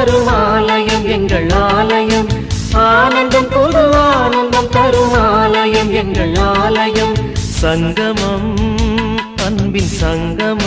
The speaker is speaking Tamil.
தரும் ஆலயம் எங்கள் ஆலயம், ஆனந்தம் புது ஆனந்தம் தரும் ஆலயம் எங்கள் ஆலயம். சங்கமம் அன்பின் சங்கமம்